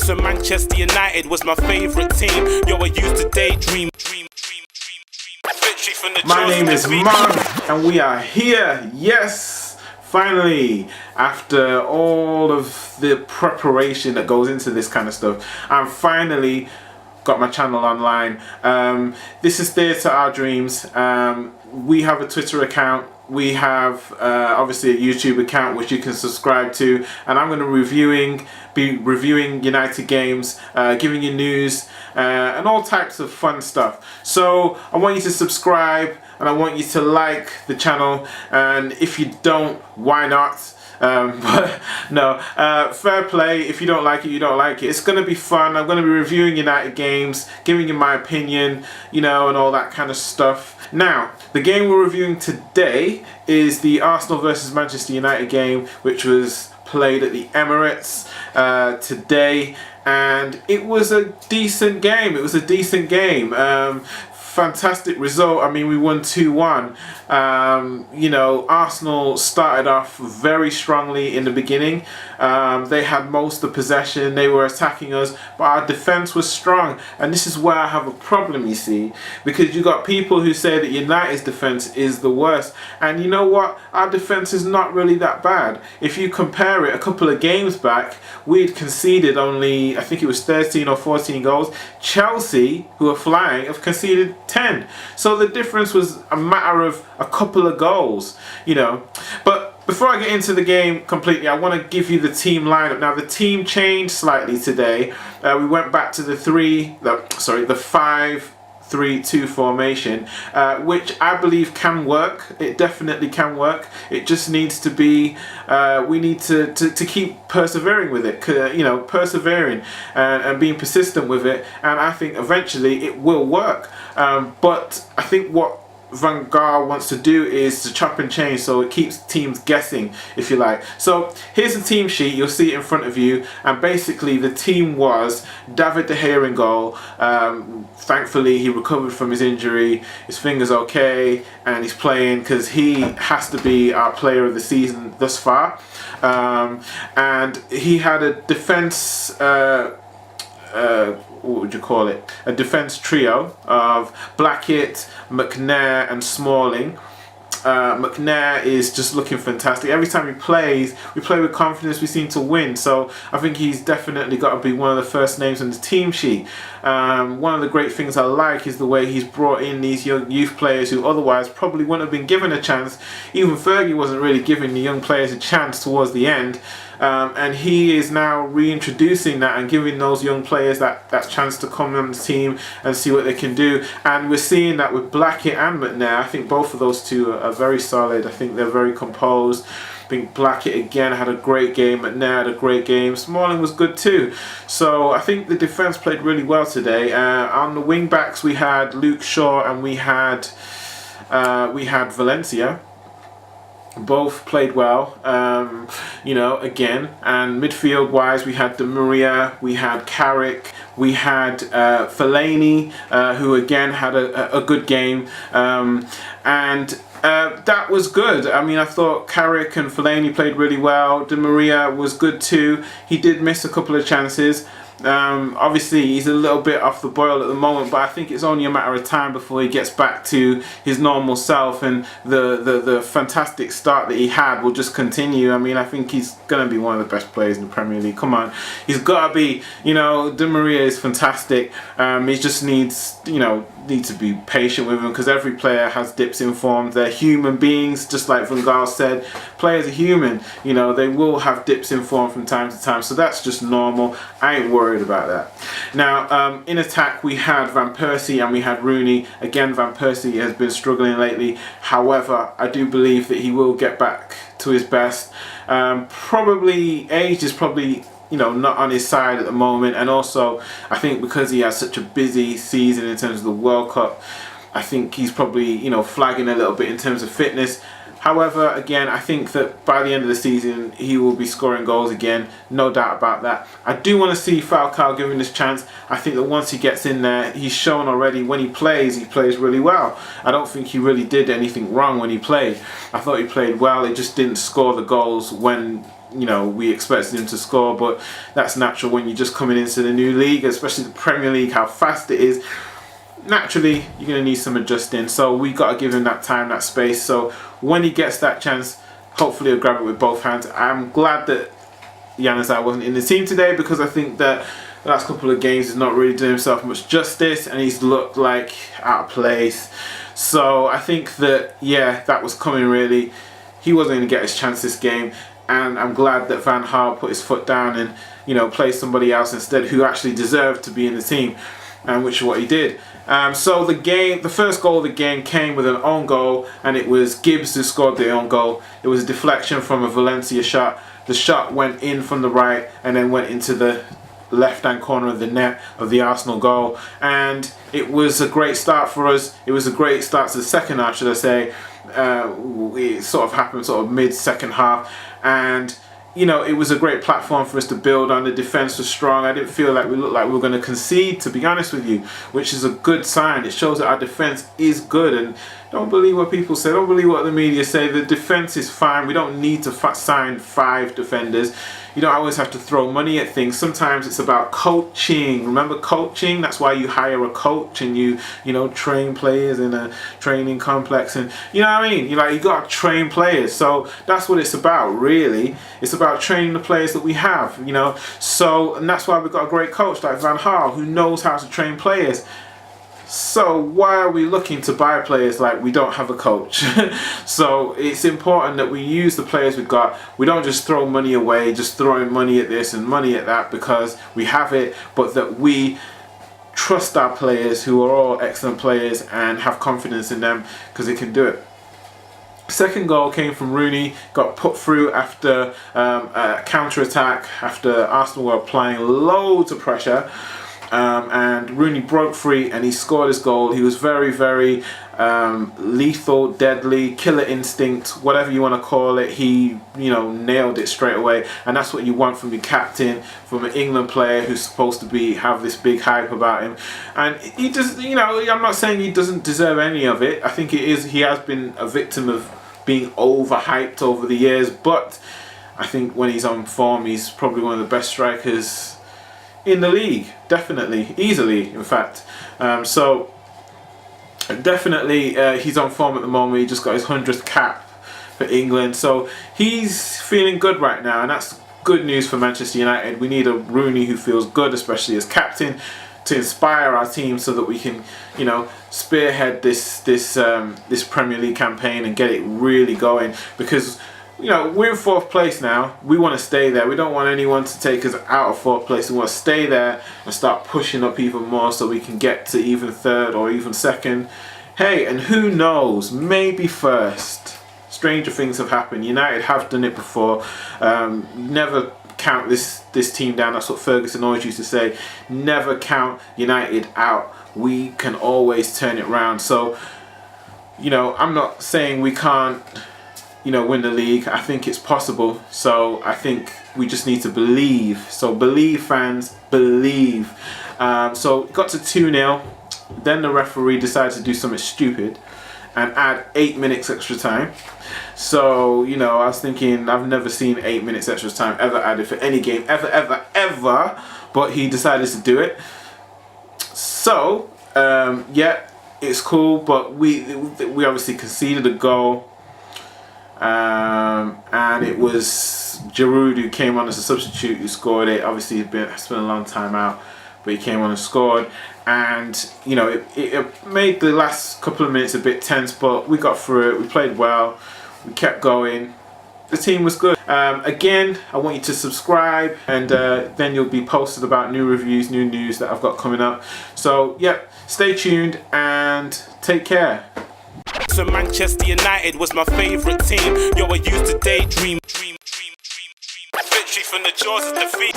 So Manchester United was my favourite team. Yo, I used to daydream. My name is Mark, and we are here. Yes, finally, after all of the preparation that goes into this kind of stuff, I'm finally got my channel online. This is Theatre Our Dreams. We have a Twitter account. We have obviously a YouTube account which you can subscribe to, and I'm going to be reviewing United games, giving you news and all types of fun stuff. So I want you to subscribe, and I want you to like the channel, and if you don't, why not? But no, fair play. If you don't like it, you don't like it. It's going to be fun. I'm going to be reviewing United games, giving you my opinion, you know, and all that kind of stuff. Now, the game we're reviewing today is the Arsenal versus Manchester United game, which was played at the Emirates today, and it was a decent game. Fantastic result. I mean, we won 2-1. You know, Arsenal started off very strongly in the beginning. They had most of the possession. They were attacking us, but our defense was strong. And this is where I have a problem, you see, because you got people who say that United's defense is the worst. And you know what? Our defense is not really that bad. If you compare it, a couple of games back, we'd conceded only, I think it was 13 or 14 goals. Chelsea, who are flying, have conceded 10. So the difference was a matter of a couple of goals, you know. But before I get into the game completely, I want to give you the team lineup. Now, the team changed slightly today. We went back to the 5-3-2 formation, which I believe can work. It definitely can work. It just needs to be, we need to keep persevering with it, you know, persevering and being persistent with it, and I think eventually it will work. But I think what Van Gaal wants to do is to chop and change, so it keeps teams guessing, if you like. So here's the team sheet. You'll see it in front of you, and basically the team was David De Gea in goal. Thankfully he recovered from his injury, his finger's okay, and he's playing because he has to be our player of the season thus far. And he had a defense what would you call it? A defense trio of Blackett, McNair and Smalling. McNair is just looking fantastic. Every time he plays, we play with confidence, we seem to win. So I think he's definitely got to be one of the first names on the team sheet. One of the great things I like is the way he's brought in these young youth players who otherwise probably wouldn't have been given a chance. Even Fergie wasn't really giving the young players a chance towards the end. And he is now reintroducing that and giving those young players that chance to come on the team and see what they can do. And we're seeing that with Blackett and McNair. I think both of those two are very solid. I think they're very composed. I think Blackett again had a great game. McNair had a great game. Smalling was good too. So I think the defence played really well today. On the wing backs we had Luke Shaw and we had Valencia. Both played well, you know, again. And midfield wise, we had Di Maria, we had Carrick, we had Fellaini, who again had a good game, and that was good. I mean, I thought Carrick and Fellaini played really well. Di Maria was good too. He did miss a couple of chances. Obviously he's a little bit off the boil at the moment, but I think it's only a matter of time before he gets back to his normal self, and the fantastic start that he had will just continue. I mean, I think he's going to be one of the best players in the Premier League. Come on, he's got to be. You know, Di Maria is fantastic. He just needs, you know, to be patient with him, because every player has dips in form. They're human beings, just like Van Gaal said. Players are human, you know, they will have dips in form from time to time, so that's just normal. I ain't worried about that. Now, in attack we had Van Persie and we had Rooney. Again, Van Persie has been struggling lately. However, I do believe that he will get back to his best. Probably age is probably, you know, not on his side at the moment, and also I think because he has such a busy season in terms of the World Cup, I think he's probably, you know, flagging a little bit in terms of fitness. However, again, I think that by the end of the season he will be scoring goals again, no doubt about that. I do want to see Falcao given this chance. I think that once he gets in there, he's shown already when he plays really well. I don't think he really did anything wrong when he played. I thought he played well. He just didn't score the goals when you know, we expected him to score, but that's natural when you're just coming into the new league, especially the Premier League, how fast it is. Naturally, you're going to need some adjusting, so we got to give him that time, that space. So when he gets that chance, hopefully he'll grab it with both hands. I'm glad that Januzaj wasn't in the team today, because I think that the last couple of games he's not really doing himself much justice, and he's looked like out of place. So I think that, yeah, that was coming really. He wasn't going to get his chance this game, and I'm glad that Van Gaal put his foot down and, you know, play somebody else instead who actually deserved to be in the team, which is what he did. So the first goal of the game came with an own goal, and it was Gibbs who scored the own goal. It was a deflection from a Valencia shot. The shot went in from the right and then went into the left-hand corner of the net of the Arsenal goal, and it was a great start for us. It was a great start to the second half, should I say. It sort of happened sort of mid-second half, and you know, it was a great platform for us to build on. The defence was strong. I didn't feel like we looked like we were going to concede, to be honest with you, which is a good sign. It shows that our defence is good, and don't believe what people say. Don't believe what the media say. The defence is fine. We don't need to sign 5 defenders. You don't always have to throw money at things. Sometimes it's about coaching. Remember coaching? That's why you hire a coach and you know, train players in a training complex, and you know what I mean? You got to train players. So that's what it's about, really. It's about training the players that we have, you know. So, and that's why we've got a great coach like Van Gaal who knows how to train players. So why are we looking to buy players like we don't have a coach? So it's important that we use the players we've got. We don't just throw money away, just throwing money at this and money at that because we have it, but that we trust our players, who are all excellent players, and have confidence in them because they can do it. Second goal came from Rooney, got put through after a counter-attack, after Arsenal were applying loads of pressure. And Rooney broke free and he scored his goal. He was very, very lethal, deadly, killer instinct, whatever you want to call it. He, you know, nailed it straight away, and that's what you want from your captain, from an England player who's supposed to have this big hype about him. And he does, you know, I'm not saying he doesn't deserve any of it. I think he has been a victim of being overhyped over the years, but I think when he's on form, he's probably one of the best strikers in the league, definitely, easily, in fact. So definitely he's on form at the moment. He just got his 100th cap for England, so he's feeling good right now, and that's good news for Manchester United. We need a Rooney who feels good, especially as captain, to inspire our team so that we can, you know, spearhead this Premier League campaign and get it really going, because you know, we're in 4th place now. We want to stay there. We don't want anyone to take us out of 4th place. We want to stay there and start pushing up even more so we can get to even 3rd or even 2nd. Hey, and who knows, maybe 1st. Stranger things have happened. United have done it before. Never count this team down. That's what Ferguson always used to say. Never count United out. We can always turn it around. So, you know, I'm not saying we can't, you know, win the league. I think it's possible. So I think we just need to believe. So believe, fans, believe. So got to 2-0. Then the referee decided to do something stupid and add 8 minutes extra time. So, you know, I was thinking, I've never seen 8 minutes extra time ever added for any game, ever. But he decided to do it. So, yeah, it's cool. But we obviously conceded a goal. And it was Giroud who came on as a substitute who scored it. Obviously it's been a long time out, but he came on and scored, and you know, it made the last couple of minutes a bit tense, but we got through it. We played well, we kept going, the team was good. Again, I want you to subscribe, and then you'll be posted about new reviews, new news that I've got coming up. So yeah, stay tuned and take care. So Manchester United was my favourite team. Yo, I used to daydream. Victory from the jaws of defeat.